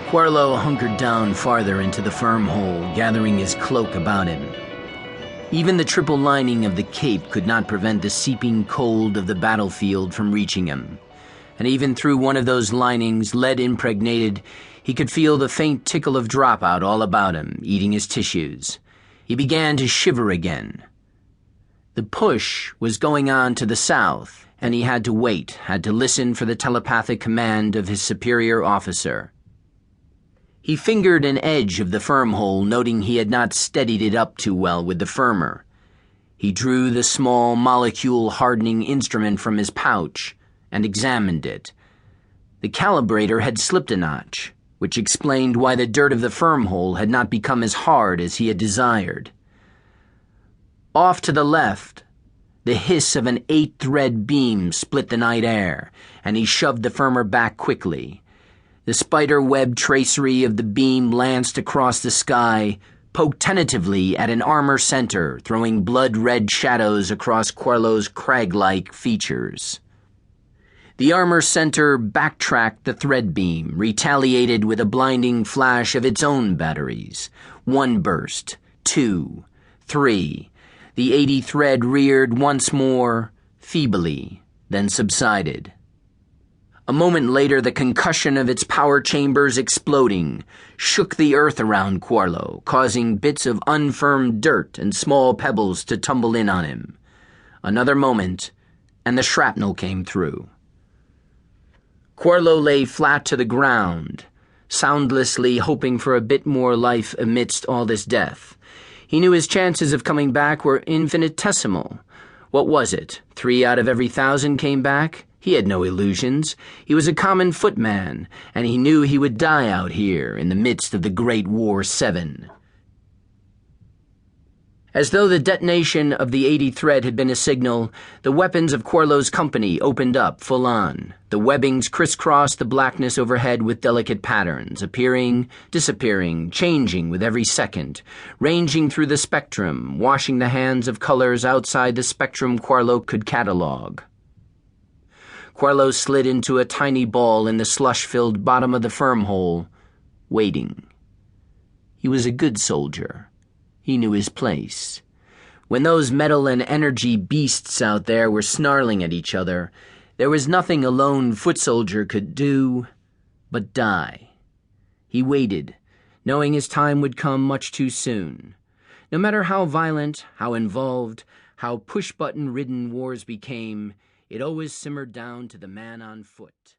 Quarlo hunkered down farther into the firm hole, gathering his cloak about him. Even the triple lining of the cape could not prevent the seeping cold of the battlefield from reaching him. And even through one of those linings, lead-impregnated, he could feel the faint tickle of dropout all about him, eating his tissues. He began to shiver again. The push was going on to the south, and he had to wait, had to listen for the telepathic command of his superior officer. He fingered an edge of the firm hole, noting he had not steadied it up too well with the firmer. He drew the small molecule-hardening instrument from his pouch and examined it. The calibrator had slipped a notch, which explained why the dirt of the firm hole had not become as hard as he had desired. Off to the left, the hiss of an 8-thread beam split the night air, and he shoved the firmer back quickly. The spider-web tracery of the beam lanced across the sky, poked tentatively at an armor center, throwing blood-red shadows across Quarlo's crag-like features. The armor center backtracked the thread beam, retaliated with a blinding flash of its own batteries. 1 burst, 2, 3. The 80 thread reared once more, feebly, then subsided. A moment later, the concussion of its power chambers exploding shook the earth around Quarlo, causing bits of unfirmed dirt and small pebbles to tumble in on him. Another moment, and the shrapnel came through. Quarlo lay flat to the ground, soundlessly hoping for a bit more life amidst all this death. He knew his chances of coming back were infinitesimal. What was it? 3 out of every 1,000 came back? He had no illusions. He was a common footman, and he knew he would die out here in the midst of the Great War 7. As though the detonation of the 80 thread had been a signal, the weapons of Quarlo's company opened up full on. The webbings crisscrossed the blackness overhead with delicate patterns, appearing, disappearing, changing with every second, ranging through the spectrum, washing the hands of colors outside the spectrum Quarlo could catalog. Quarlo slid into a tiny ball in the slush-filled bottom of the firm hole, waiting. He was a good soldier. He knew his place. When those metal and energy beasts out there were snarling at each other, there was nothing a lone foot soldier could do but die. He waited, knowing his time would come much too soon. No matter how violent, how involved, how push-button-ridden wars became, it always simmered down to the man on foot.